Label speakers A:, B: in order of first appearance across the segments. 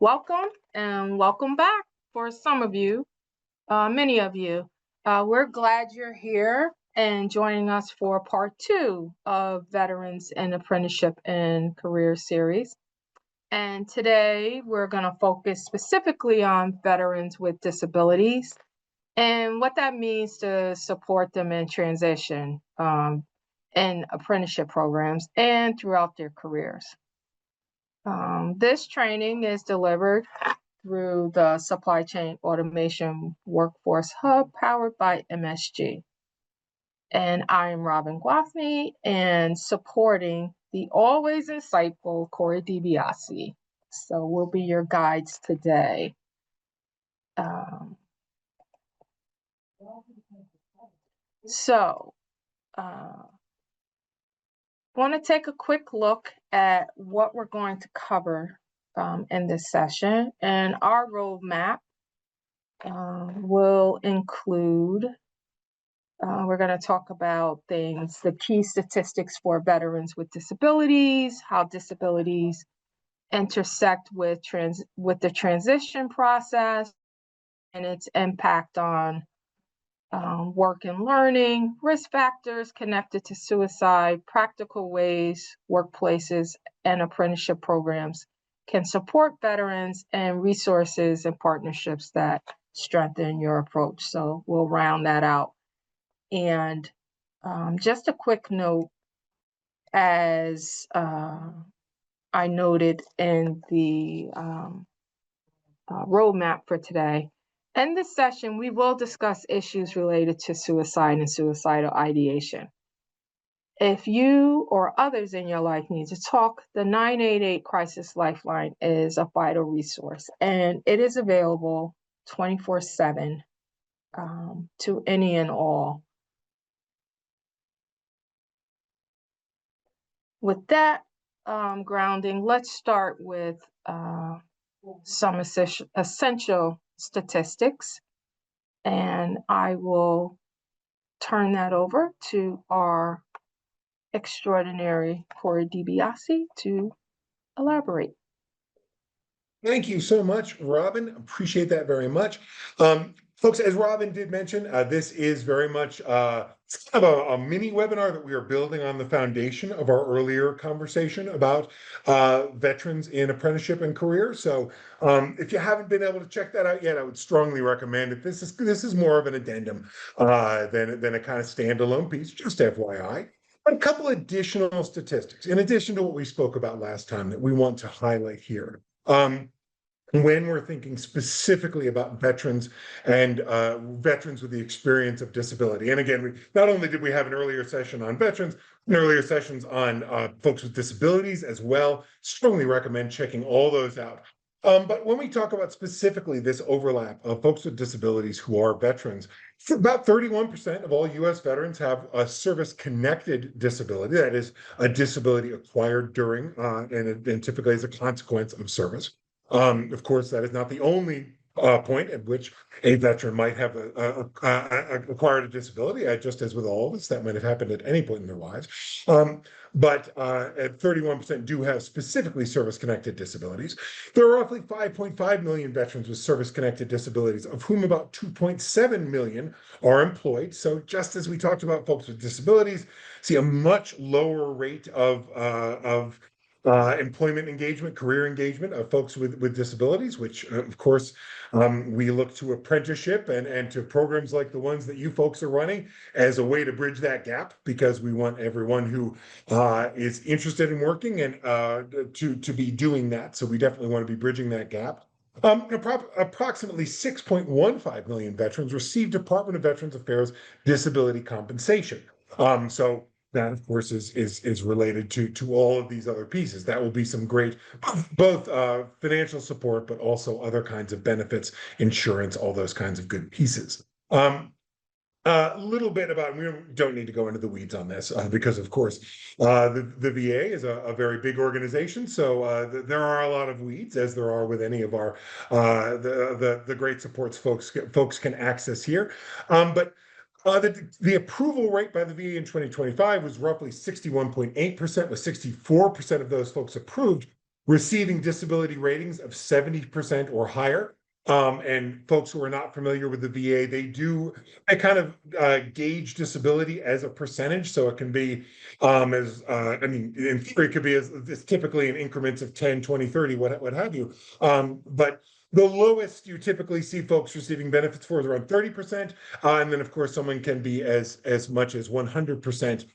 A: Welcome and welcome back for some of you, many of you. We're glad you're here and joining us for part 2 of Veterans in Apprenticeship and Career series. And today we're going to focus specifically on veterans with disabilities and what that means to support them in transition in apprenticeship programs and throughout their careers. This training is delivered through the Supply Chain Automation Workforce Hub powered by MSG. And I am Robin Guathney and supporting the always insightful Corey DiBiase. So we'll be your guides today. Want to take a quick look at what we're going to cover in this session, and our roadmap will include, we're going to talk about things, the key statistics for veterans with disabilities, how disabilities intersect with the transition process and its impact on work and learning, risk factors connected to suicide, practical ways workplaces and apprenticeship programs can support veterans, and resources and partnerships that strengthen your approach. So we'll round that out. And just a quick note, as I noted in the roadmap for today, in this session, we will discuss issues related to suicide and suicidal ideation. If you or others in your life need to talk, the 988 Crisis Lifeline is a vital resource, and it is available 24/7 to any and all. With that grounding, let's start with some essential statistics, and I will turn that over to our extraordinary Corey DiBiase to elaborate.
B: Thank you so much, Robin. Appreciate that very much. Folks, as Robin did mention, this is very much it's kind of a mini webinar that we are building on the foundation of our earlier conversation about veterans in apprenticeship and career. So if you haven't been able to check that out yet, I would strongly recommend it. This is more of an addendum than a kind of standalone piece, just FYI. A couple additional statistics, in addition to what we spoke about last time, that we want to highlight here. When we're thinking specifically about veterans and veterans with the experience of disability. And again, not only did we have an earlier session on veterans, earlier sessions on folks with disabilities as well. Strongly recommend checking all those out. But when we talk about specifically this overlap of folks with disabilities who are veterans, about 31% of all U.S. veterans have a service-connected disability, that is, a disability acquired during and typically as a consequence of service. Of course, that is not the only point at which a veteran might have acquired a disability, just as with all of us, that might have happened at any point in their lives. But 31% do have specifically service-connected disabilities. There are roughly 5.5 million veterans with service-connected disabilities, of whom about 2.7 million are employed. So just as we talked about folks with disabilities, see a much lower rate of employment engagement, career engagement of folks with disabilities, which of course we look to apprenticeship and to programs like the ones that you folks are running as a way to bridge that gap, because we want everyone who is interested in working and to be doing that. So we definitely want to be bridging that gap. Approximately 6.15 million veterans receive Department of Veterans Affairs disability compensation. So that, of course, is related to all of these other pieces. That will be some great, both financial support, but also other kinds of benefits, insurance, all those kinds of good pieces. A little bit about, we don't need to go into the weeds on this because, of course, the VA is a very big organization. So there are a lot of weeds, as there are with any of our the great supports folks can access here. But the approval rate by the VA in 2025 was roughly 61.8%, with 64% of those folks approved receiving disability ratings of 70% or higher. And folks who are not familiar with the VA, they kind of gauge disability as a percentage. So it can be I mean, in theory, it could be as typically in increments of 10, 20, 30, what have you. But the lowest you typically see folks receiving benefits for is around 30%. And then, of course, someone can be as much as 100%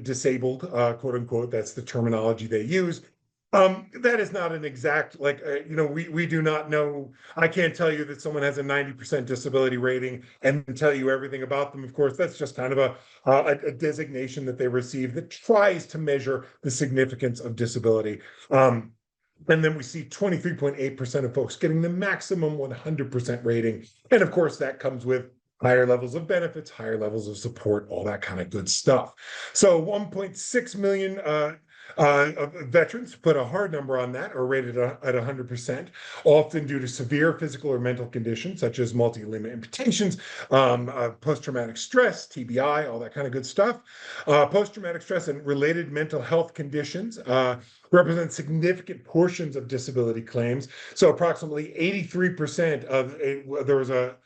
B: disabled, quote unquote. That's the terminology they use. That is not an exact, like, we do not know. I can't tell you that someone has a 90% disability rating and tell you everything about them. Of course, that's just kind of a designation that they receive that tries to measure the significance of disability. And then we see 23.8% of folks getting the maximum 100% rating. And of course, that comes with higher levels of benefits, higher levels of support, all that kind of good stuff. So 1.6 million veterans, put a hard number on that, are rated at 100%, often due to severe physical or mental conditions such as multi-limb amputations, post-traumatic stress, TBI, all that kind of good stuff. Post-traumatic stress and related mental health conditions represent significant portions of disability claims. So approximately 83% there was a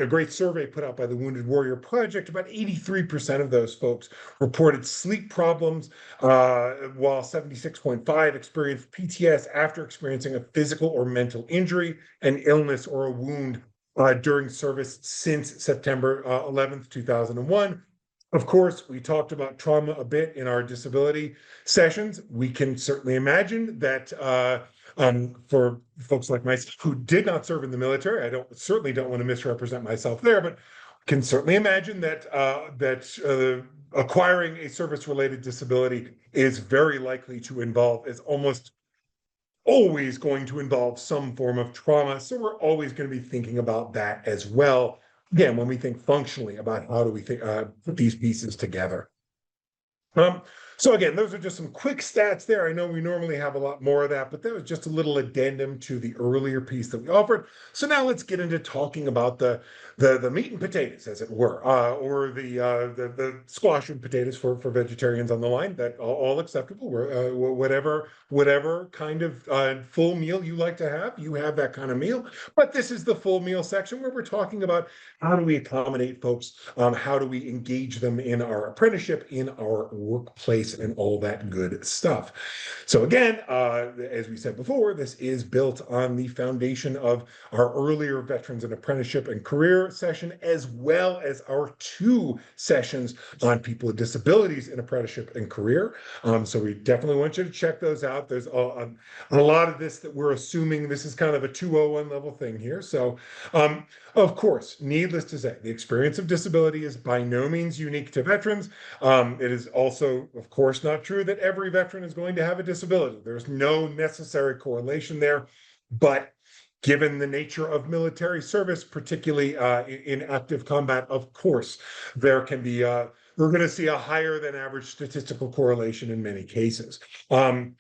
B: great survey put out by the Wounded Warrior Project. About 83% of those folks reported sleep problems, while 76.5 experienced PTS after experiencing a physical or mental injury, an illness, or a wound during service since September 11th, 2001. Of course, we talked about trauma a bit in our disability sessions. We can certainly imagine that for folks like myself who did not serve in the military, I certainly don't want to misrepresent myself there, but can certainly imagine that acquiring a service-related disability is very likely to is almost always going to involve some form of trauma. So we're always going to be thinking about that as well. Again, when we think functionally about how do we put these pieces together. So again, those are just some quick stats there. I know we normally have a lot more of that, but that was just a little addendum to the earlier piece that we offered. So now let's get into talking about the meat and potatoes, as it were, or the squash and potatoes for vegetarians on the line. That all acceptable. Whatever kind of full meal you like to have, you have that kind of meal. But this is the full meal section where we're talking about how do we accommodate folks, how do we engage them in our apprenticeship, in our workplace, and all that good stuff. So again, as we said before, this is built on the foundation of our earlier Veterans and Apprenticeship and Career session, as well as our 2 sessions on people with disabilities in apprenticeship and career. So we definitely want you to check those out. There's a lot of this that we're assuming this is kind of a 201 level thing here. So of course, needless to say, the experience of disability is by no means unique to veterans. It is also, of course, not true that every veteran is going to have a disability. There's no necessary correlation there. But given the nature of military service, particularly in active combat, of course, there can be, we're going to see a higher than average statistical correlation in many cases. And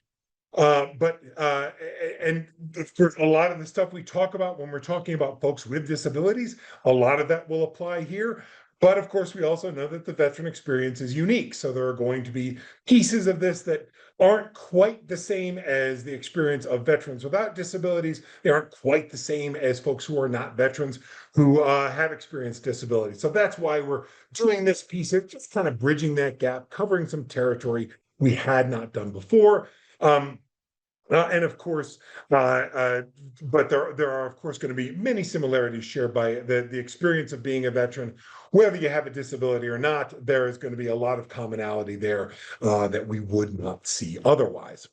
B: for a lot of the stuff we talk about when we're talking about folks with disabilities, a lot of that will apply here. But of course, we also know that the veteran experience is unique. So there are going to be pieces of this that aren't quite the same as the experience of veterans without disabilities. They aren't quite the same as folks who are not veterans who have experienced disability. So that's why we're doing this piece of just kind of bridging that gap, covering some territory we had not done before. And of course, but there are, of course, going to be many similarities shared by the experience of being a veteran. Whether you have a disability or not, there is going to be a lot of commonality there that we would not see otherwise.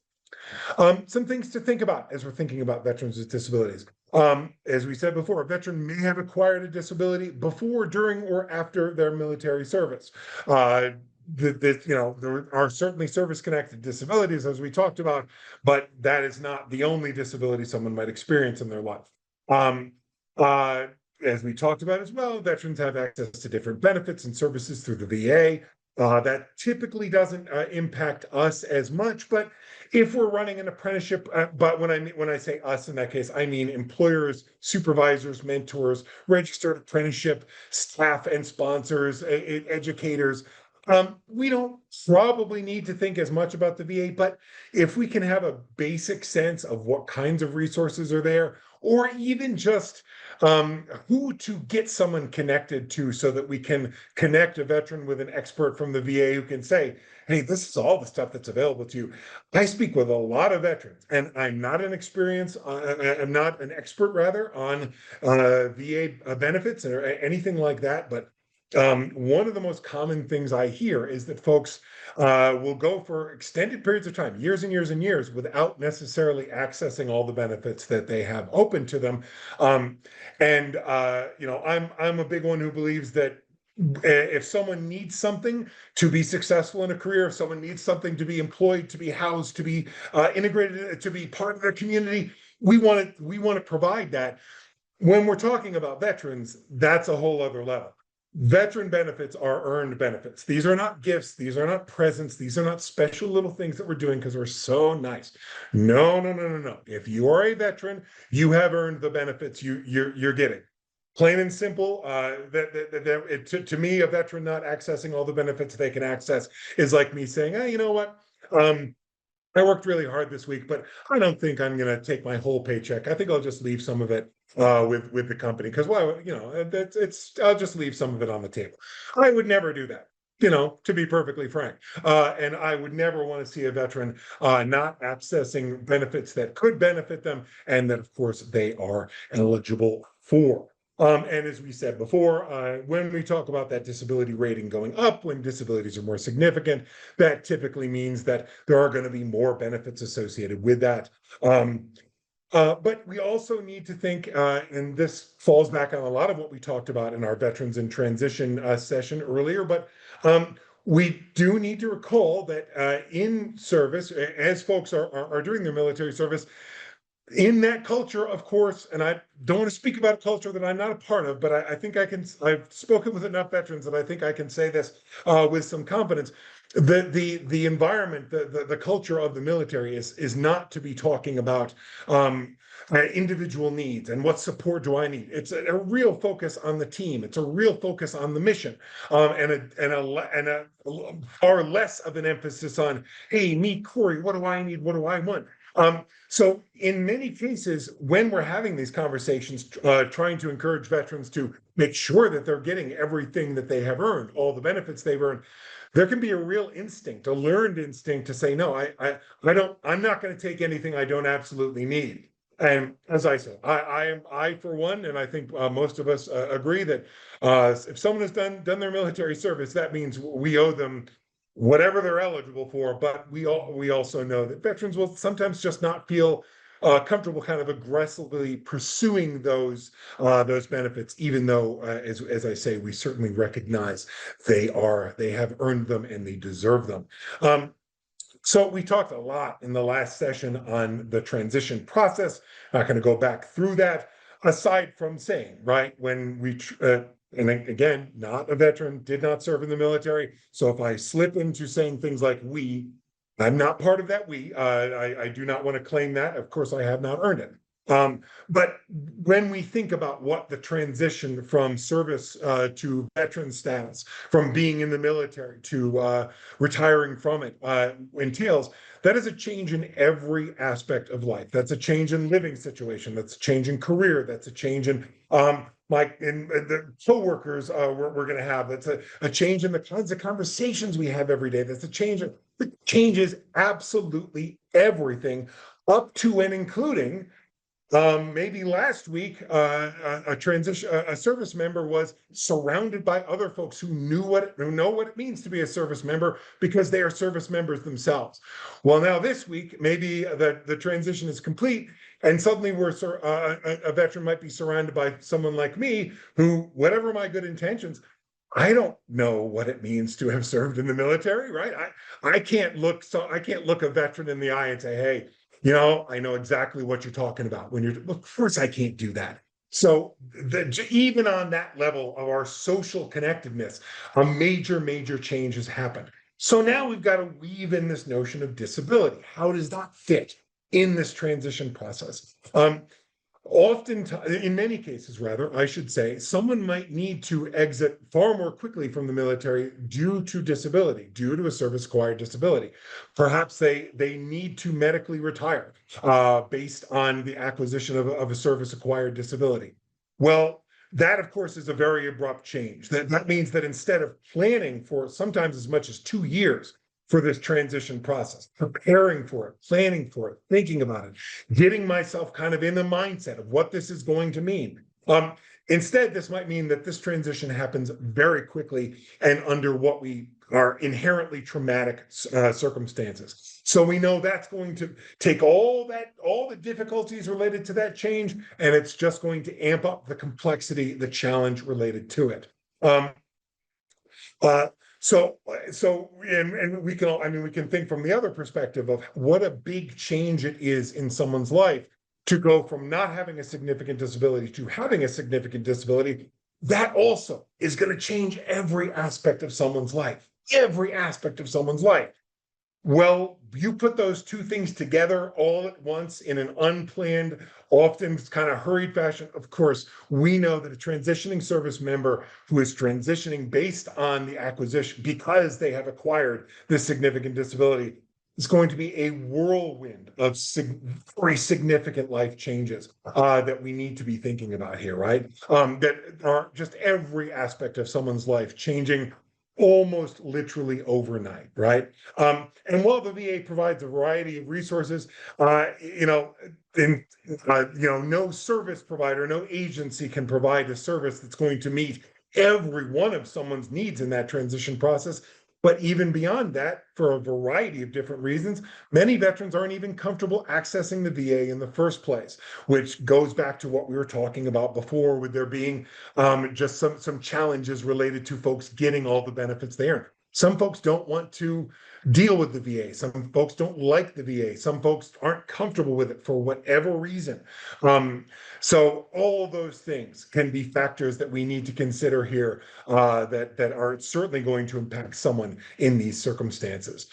B: Some things to think about as we're thinking about veterans with disabilities. As we said before, a veteran may have acquired a disability before, during, or after their military service. There are certainly service-connected disabilities, as we talked about, but that is not the only disability someone might experience in their life. As we talked about as well, veterans have access to different benefits and services through the VA. That typically doesn't impact us as much, but if we're running an apprenticeship, but when I say us in that case, I mean employers, supervisors, mentors, registered apprenticeship staff and sponsors, educators, We don't probably need to think as much about the VA, but if we can have a basic sense of what kinds of resources are there, or even just who to get someone connected to so that we can connect a veteran with an expert from the VA who can say, hey, this is all the stuff that's available to you. I speak with a lot of veterans, and I'm not I'm not an expert rather on VA benefits or anything like that, but one of the most common things I hear is that folks will go for extended periods of time, years and years and years, without necessarily accessing all the benefits that they have open to them. And I'm a big one who believes that if someone needs something to be successful in a career, if someone needs something to be employed, to be housed, to be integrated, to be part of their community, we want to provide that. When we're talking about veterans, that's a whole other level. Veteran benefits are earned benefits. These are not gifts. These are not presents. These are not special little things that we're doing because we're so nice. No, no, no, no, no. If you are a veteran, you have earned the benefits you're getting. Plain and simple. To me, a veteran not accessing all the benefits they can access is like me saying, hey, you know what? I worked really hard this week, but I don't think I'm going to take my whole paycheck. I think I'll just leave some of it with the company because I'll just leave some of it on the table. I would never do that. To be perfectly frank, and I would never want to see a veteran not accessing benefits that could benefit them, and that, of course, they are eligible for. And as we said before, when we talk about that disability rating going up, when disabilities are more significant, that typically means that there are going to be more benefits associated with that. But we also need to think, and this falls back on a lot of what we talked about in our Veterans in Transition session earlier, but we do need to recall that in service, as folks are doing their military service, in that culture, of course, and I don't want to speak about a culture that I'm not a part of, but I think I've spoken with enough veterans that I think I can say this with some confidence. The environment, the culture of the military is not to be talking about individual needs and what support do I need. It's a real focus on the team. It's a real focus on the mission, and a far less of an emphasis on, hey, me, Corey, what do I need? What do I want? So in many cases, when we're having these conversations, trying to encourage veterans to make sure that they're getting everything that they have earned, all the benefits they've earned, there can be a real instinct, a learned instinct to say, no, I'm not going to take anything I don't absolutely need. And as I said, I for one, and I think most of us agree that if someone has done their military service, that means we owe them whatever they're eligible for. But we also know that veterans will sometimes just not feel comfortable kind of aggressively pursuing those benefits, even though, as I say, we certainly recognize they have earned them and they deserve them. So we talked a lot in the last session on the transition process. Not going to go back through that, aside from saying, right, when and again, not a veteran, did not serve in the military. So if I slip into saying things like I'm not part of that I do not want to claim that. Of course, I have not earned it. But when we think about what the transition from service to veteran status, from being in the military to retiring from it entails, that is a change in every aspect of life. That's a change in living situation. That's a change in career. That's a change in the coworkers we're going to have. That's a change in the kinds of conversations we have every day. That's a change. It changes absolutely everything, up to and including maybe last week, a service member was surrounded by other folks who know what it means to be a service member because they are service members themselves. Well, now this week, maybe the transition is complete, and suddenly a veteran might be surrounded by someone like me who, whatever my good intentions, I don't know what it means to have served in the military, right? I can't look a veteran in the eye and say, hey, I know exactly what you're talking about of course I can't do that. So even on that level of our social connectedness, a major, major change has happened. So now we've got to weave in this notion of disability. How does that fit in this transition process? Often, in many cases, rather, I should say, someone might need to exit far more quickly from the military due to disability, due to a service-acquired disability. Perhaps they need to medically retire based on the acquisition of a service-acquired disability. Well, that, of course, is a very abrupt change. That means that instead of planning for sometimes as much as 2 years for this transition process, preparing for it, planning for it, thinking about it, getting myself kind of in the mindset of what this is going to mean. Instead, this might mean that this transition happens very quickly and under what we are inherently traumatic circumstances. So we know that's going to take all the difficulties related to that change, and it's just going to amp up the complexity, the challenge related to it. Uh, and we can, I mean, we can think from the other perspective of what a big change it is in someone's life to go from not having a significant disability to having a significant disability. That also is going to change every aspect of someone's life, every aspect of someone's life. Well, you put those two things together all at once in an unplanned, often kind of hurried fashion. Of course, we know that a transitioning service member who is transitioning based on the acquisition because they have acquired this significant disability is going to be a whirlwind of very significant life changes that we need to be thinking about here, right? That are just every aspect of someone's life changing almost literally overnight, right? And while the VA provides a variety of resources, no service provider, no agency can provide a service that's going to meet every one of someone's needs in that transition process. But even beyond that, for a variety of different reasons, many veterans aren't even comfortable accessing the VA in the first place, which goes back to what we were talking about before, with there being just some challenges related to folks getting all the benefits they earn. Some folks don't want to deal with the VA. Some folks don't like the VA. Some folks aren't comfortable with it for whatever reason. So all those things can be factors that we need to consider here that are certainly going to impact someone in these circumstances.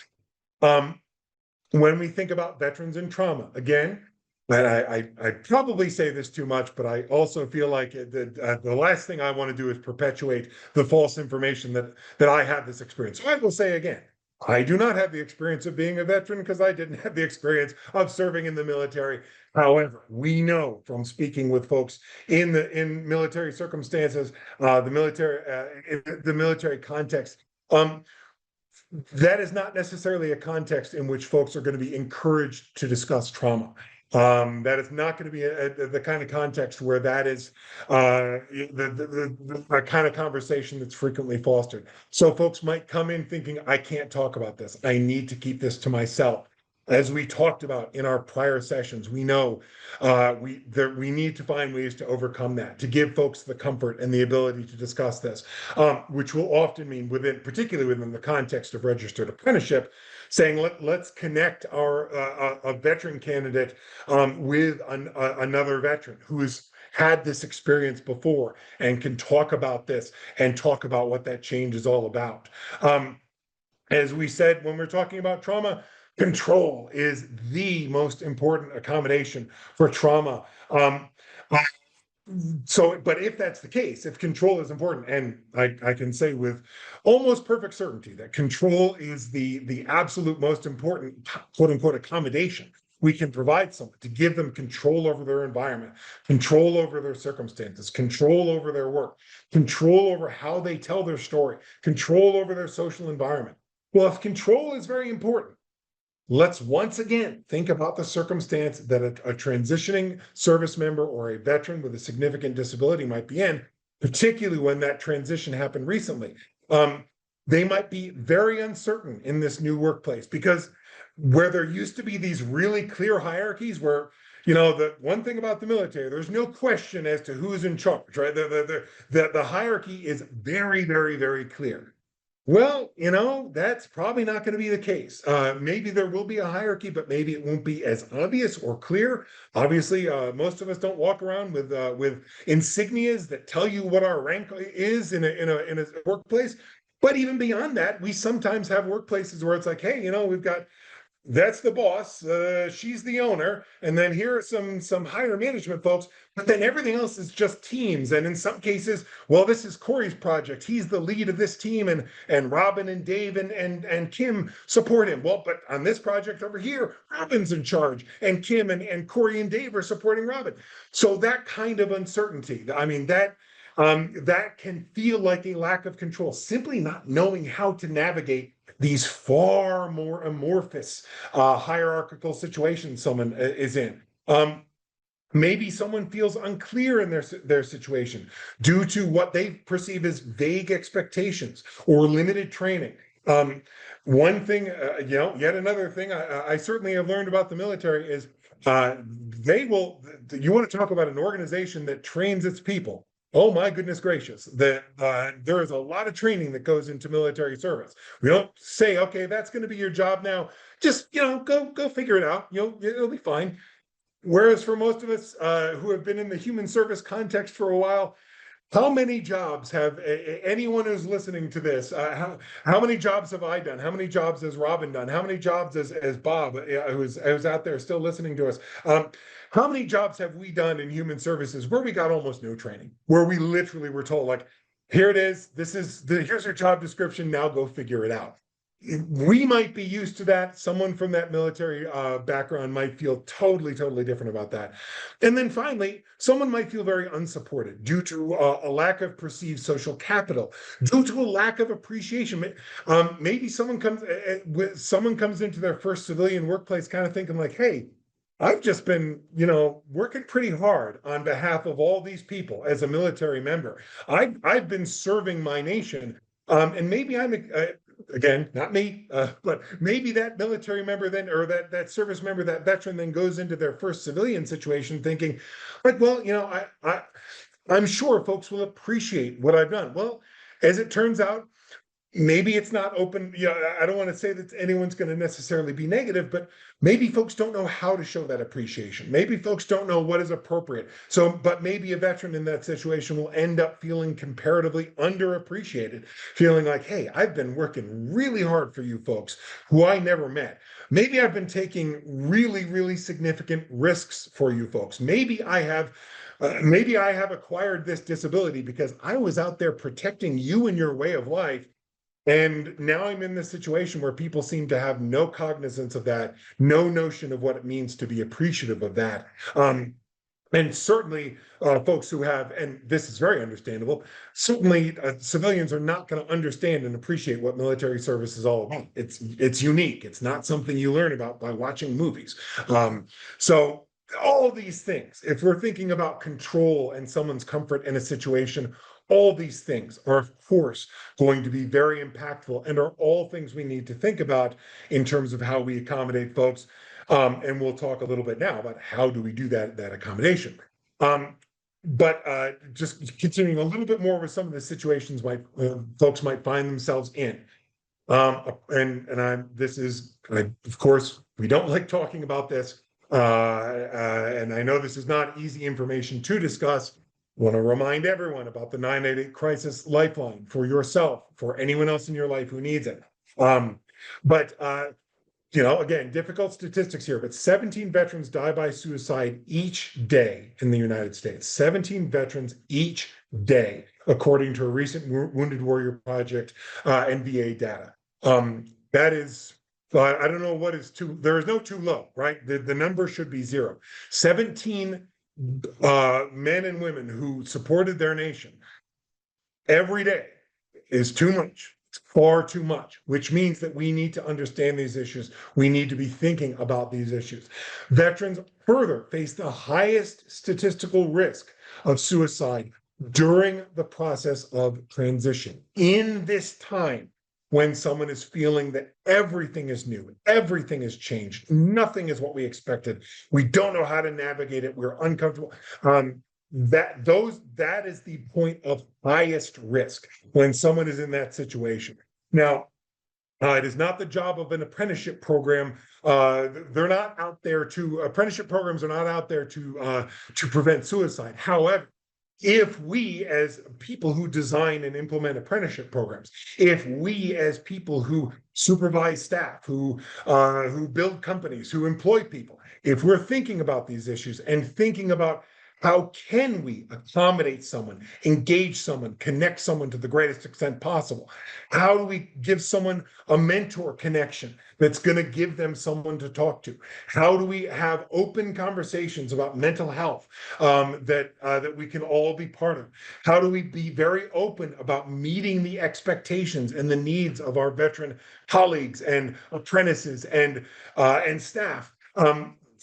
B: When we think about veterans and trauma, again, and I probably say this too much, but I also feel like the last thing I want to do is perpetuate the false information that I have this experience. So I will say again, I do not have the experience of being a veteran because I didn't have the experience of serving in the military. However, we know from speaking with folks in military circumstances, the military context, that is not necessarily a context in which folks are going to be encouraged to discuss trauma. That is not going to be the kind of context where that is the kind of conversation that's frequently fostered. So folks might come in thinking, I can't talk about this. I need to keep this to myself. As we talked about in our prior sessions, we know we need to find ways to overcome that, to give folks the comfort and the ability to discuss this, which will often mean particularly within the context of registered apprenticeship, saying let's connect a veteran candidate with another veteran who's had this experience before and can talk about this and talk about what that change is all about. As we said, when we're talking about trauma, control is the most important accommodation for trauma. But if that's the case, if control is important, and I can say with almost perfect certainty that control is the absolute most important, quote unquote, accommodation we can provide someone to give them control over their environment, control over their circumstances, control over their work, control over how they tell their story, control over their social environment. Well, if control is very important, let's once again think about the circumstance that a transitioning service member or a veteran with a significant disability might be in, particularly when that transition happened recently. They might be very uncertain in this new workplace because where there used to be these really clear hierarchies where, the one thing about the military, there's no question as to who's in charge, right? The hierarchy is very, very, very clear. Well, that's probably not going to be the case. Maybe there will be a hierarchy, but maybe it won't be as obvious or clear. Obviously, most of us don't walk around with insignias that tell you what our rank is in a workplace. But even beyond that, we sometimes have workplaces where it's like, hey, we've got that's the boss. She's the owner, and then here are some higher management folks. But then everything else is just teams. And in some cases, well, this is Corey's project. He's the lead of this team, and Robin and Dave and Kim support him. Well, but on this project over here, Robin's in charge, and Kim and Corey and Dave are supporting Robin. So that kind of uncertainty. I mean, that can feel like a lack of control, simply not knowing how to navigate these far more amorphous hierarchical situations someone is in. Maybe someone feels unclear in their situation due to what they perceive as vague expectations or limited training. One thing, yet another thing I certainly have learned about the military is they will. You want to talk about an organization that trains its people. Oh my goodness gracious! That there is a lot of training that goes into military service. We don't say, okay, that's going to be your job now. Just go figure it out. It'll be fine. Whereas for most of us who have been in the human service context for a while, how many jobs have anyone who's listening to this? How many jobs have I done? How many jobs has Robin done? How many jobs has Bob, who's out there still listening to us? How many jobs have we done in human services where we got almost no training, where we literally were told, like, here it is. Here's your job description. Now go figure it out. We might be used to that. Someone from that military background might feel totally, totally different about that. And then finally, someone might feel very unsupported due to a lack of perceived social capital, due to a lack of appreciation. Maybe someone comes into their first civilian workplace kind of thinking like, hey, I've just been, working pretty hard on behalf of all these people as a military member. I've been serving my nation. And maybe again, not me, but maybe that military member then, or that service member, that veteran then goes into their first civilian situation thinking, like, well, I'm sure folks will appreciate what I've done. Well, as it turns out, maybe it's not open. I don't want to say that anyone's going to necessarily be negative, but maybe folks don't know how to show that appreciation. Maybe folks don't know what is appropriate. But maybe a veteran in that situation will end up feeling comparatively underappreciated, feeling like, hey, I've been working really hard for you folks who I never met. Maybe I've been taking really, really significant risks for you folks. Maybe I have acquired this disability because I was out there protecting you and your way of life. And now I'm in this situation where people seem to have no cognizance of that, no notion of what it means to be appreciative of that. And certainly folks who have, and this is very understandable, certainly civilians are not going to understand and appreciate what military service is all about. It's unique. It's not something you learn about by watching movies. So all these things, if we're thinking about control and someone's comfort in a situation, all these things are, of course, going to be very impactful and are all things we need to think about in terms of how we accommodate folks. And we'll talk a little bit now about how do we do that accommodation. But just continuing a little bit more with some of the situations folks might find themselves in. Of course, we don't like talking about this. And I know this is not easy information to discuss. I want to remind everyone about the 988 Crisis Lifeline for yourself, for anyone else in your life who needs it. Again, difficult statistics here, but 17 veterans die by suicide each day in the United States. 17 veterans each day, according to a recent Wounded Warrior Project and VA data. That is, I don't know what is there is no too low, right? The number should be 0. 17 men and women who supported their nation every day is too much. It's far too much, which means that we need to understand these issues. We need to be thinking about these issues. Veterans further face the highest statistical risk of suicide during the process of transition. In this time, when someone is feeling that everything is new, everything has changed, nothing is what we expected, we don't know how to navigate it, we're uncomfortable. That is the point of highest risk when someone is in that situation. Now, it is not the job of an apprenticeship program. Apprenticeship programs are not out there to prevent suicide. However, if we as people who design and implement apprenticeship programs, if we as people who supervise staff, who build companies, who employ people, if we're thinking about these issues and thinking about how can we accommodate someone, engage someone, connect someone to the greatest extent possible? How do we give someone a mentor connection that's going to give them someone to talk to? How do we have open conversations about mental health that we can all be part of? How do we be very open about meeting the expectations and the needs of our veteran colleagues and apprentices and staff?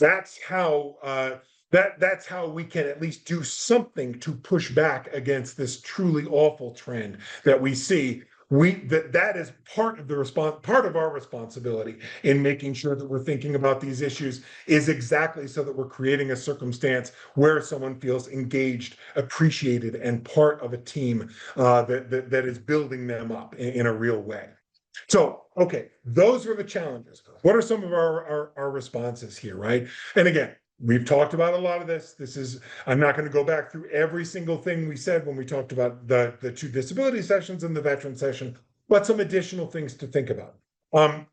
B: That's how that's how we can at least do something to push back against this truly awful trend that we see. That is part of part of our responsibility in making sure that we're thinking about these issues is exactly so that we're creating a circumstance where someone feels engaged, appreciated, and part of a team that is building them up in a real way. So, okay, those are the challenges. What are some of our responses here, right? And again, we've talked about a lot of this. I'm not going to go back through every single thing we said when we talked about the two disability sessions and the veteran session, but some additional things to think about.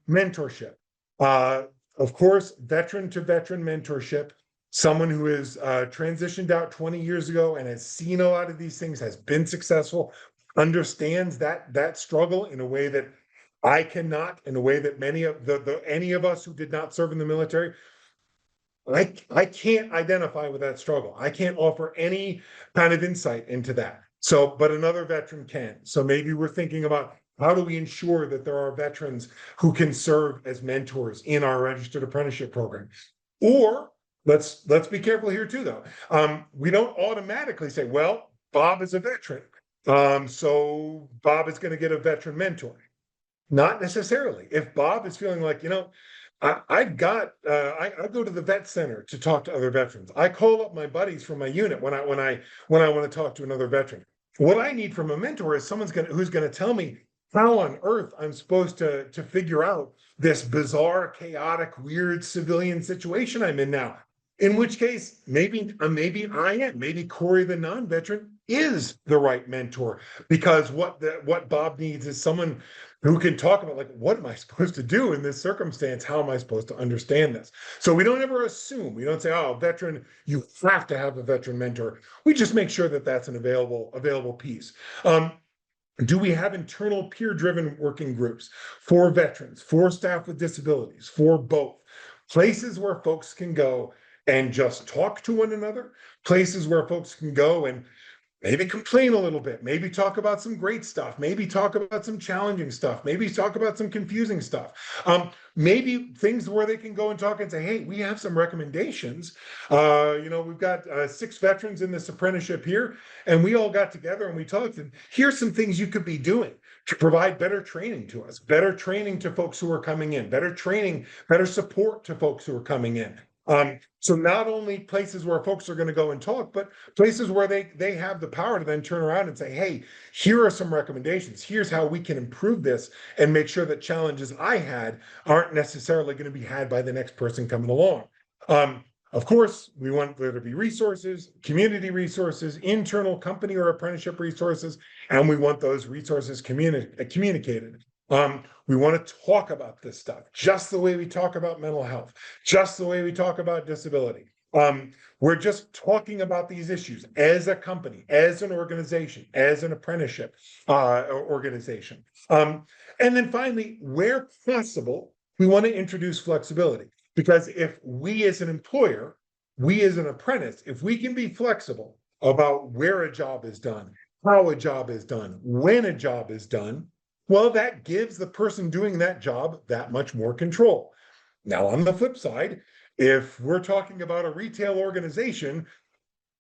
B: Mentorship. Of course, veteran to veteran mentorship. Someone who has transitioned out 20 years ago and has seen a lot of these things, has been successful, understands that struggle in a way that I cannot, in a way that many of any of us who did not serve in the military, I can't identify with that struggle. I can't offer any kind of insight into that. So, but another veteran can. So maybe we're thinking about how do we ensure that there are veterans who can serve as mentors in our registered apprenticeship program? Or let's be careful here too, though. We don't automatically say, well, Bob is a veteran, so Bob is going to get a veteran mentor. Not necessarily. If Bob is feeling like, I go to the vet center to talk to other veterans. I call up my buddies from my unit when I want to talk to another veteran. What I need from a mentor is who's going to tell me how on earth I'm supposed to figure out this bizarre, chaotic, weird civilian situation I'm in now. In which case, maybe Corey, the non-veteran, is the right mentor, because what Bob needs is someone who can talk about, like, what am I supposed to do in this circumstance? How am I supposed to understand this? So we don't ever assume. We don't say, oh, veteran, you have to have a veteran mentor. We just make sure that that's an available piece. Do we have internal peer-driven working groups for veterans, for staff with disabilities, for both? Places where folks can go and just talk to one another, places where folks can go and maybe complain a little bit, maybe talk about some great stuff, maybe talk about some challenging stuff, maybe talk about some confusing stuff. Maybe things where they can go and talk and say, hey, we have some recommendations. We've got 6 veterans in this apprenticeship here, and we all got together and we talked, and here's some things you could be doing to provide better training to us, better training to folks who are coming in, better training, better support to folks who are coming in. So not only places where folks are going to go and talk, but places where they have the power to then turn around and say, hey, here are some recommendations. Here's how we can improve this and make sure that challenges I had aren't necessarily going to be had by the next person coming along. Of course, we want there to be resources, community resources, internal company or apprenticeship resources, and we want those resources communicated. We want to talk about this stuff just the way we talk about mental health, just the way we talk about disability. We're just talking about these issues as a company, as an organization, as an apprenticeship organization. And then finally, where possible, we want to introduce flexibility, because if we as an employer, we as an apprentice, if we can be flexible about where a job is done, how a job is done, when a job is done, well, that gives the person doing that job that much more control. Now, on the flip side, if we're talking about a retail organization,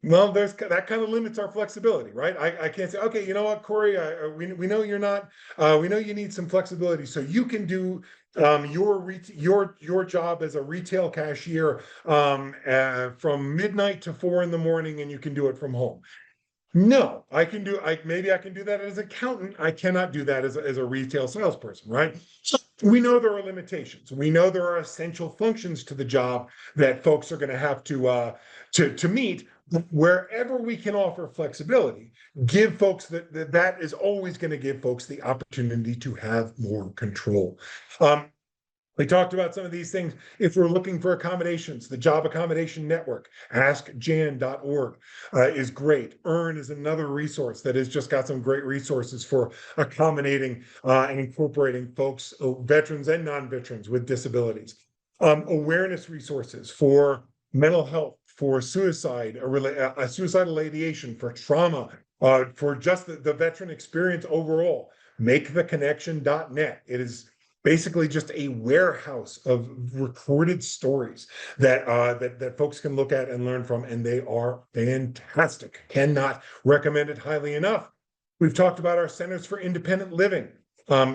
B: well, that kind of limits our flexibility, right? I can't say, okay, you know what, Corey, we know you're not, we know you need some flexibility, so you can do your job as a retail cashier from midnight to 4 in the morning, and you can do it from home. No, maybe I can do that as an accountant. I cannot do that as a retail salesperson, right? We know there are limitations. We know there are essential functions to the job that folks are going to have to meet. wherever we can offer flexibility, give folks that is always going to give folks the opportunity to have more control. We talked about some of these things. If we're looking for accommodations, the Job Accommodation Network, askjan.org is great. EARN is another resource that has just got some great resources for accommodating and incorporating folks, veterans and non-veterans with disabilities. Awareness resources for mental health, for suicide, suicidal ideation, for trauma, for just the veteran experience overall. MakeTheConnection.net. It is basically just a warehouse of recorded stories that folks can look at and learn from, and they are fantastic. Cannot recommend it highly enough. We've talked about our Centers for Independent Living.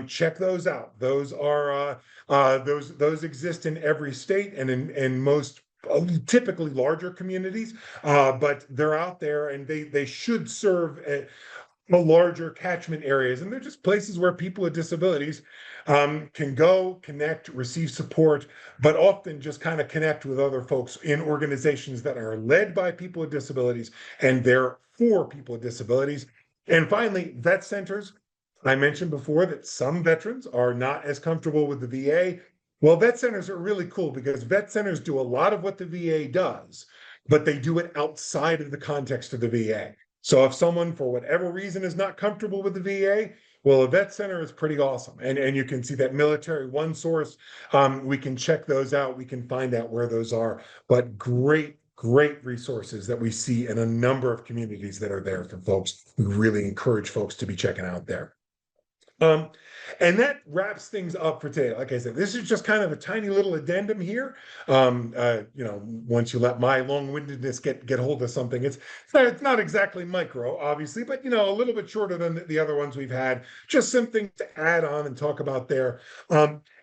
B: Check those out. Those are those exist in every state and in most typically larger communities, but they're out there and they should serve the larger catchment areas, and they're just places where people with disabilities can go, connect, receive support, but often just kind of connect with other folks in organizations that are led by people with disabilities and they're for people with disabilities. And finally, vet centers. I mentioned before that some veterans are not as comfortable with the VA. Well, vet centers are really cool because vet centers do a lot of what the VA does, but they do it outside of the context of the VA. So if someone, for whatever reason, is not comfortable with the VA, well, a vet center is pretty awesome. And you can see that Military One Source. We can check those out. We can find out where those are. But great resources that we see in a number of communities that are there for folks. We really encourage folks to be checking out there. And that wraps things up for today. Like I said, this is just kind of a tiny little addendum here. Once you let my long-windedness get hold of something, it's not exactly micro, obviously, but a little bit shorter than the other ones we've had. Just something to add on and talk about there.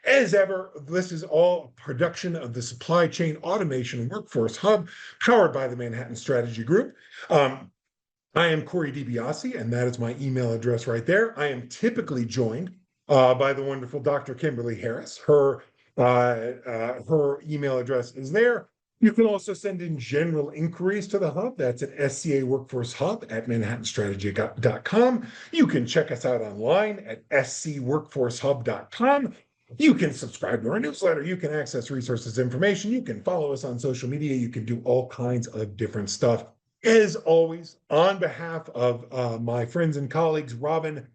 B: As ever, this is all a production of the Supply Chain Automation Workforce Hub, powered by the Manhattan Strategy Group. I am Corey DiBiase, and that is my email address right there. I am typically joined by the wonderful Dr. Kimberly Harris. Her email address is there. You can also send in general inquiries to the hub. That's at SCA Workforce Hub at manhattanstrategy.com. You can check us out online at scworkforcehub.com. You can subscribe to our newsletter. You can access resources, information. You can follow us on social media. You can do all kinds of different stuff. As always, on behalf of my friends and colleagues, Robin,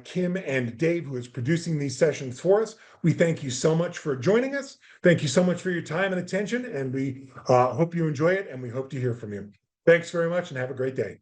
B: Kim, and Dave, who is producing these sessions for us, we thank you so much for joining us. Thank you so much for your time and attention, and we hope you enjoy it, and we hope to hear from you. Thanks very much, and have a great day.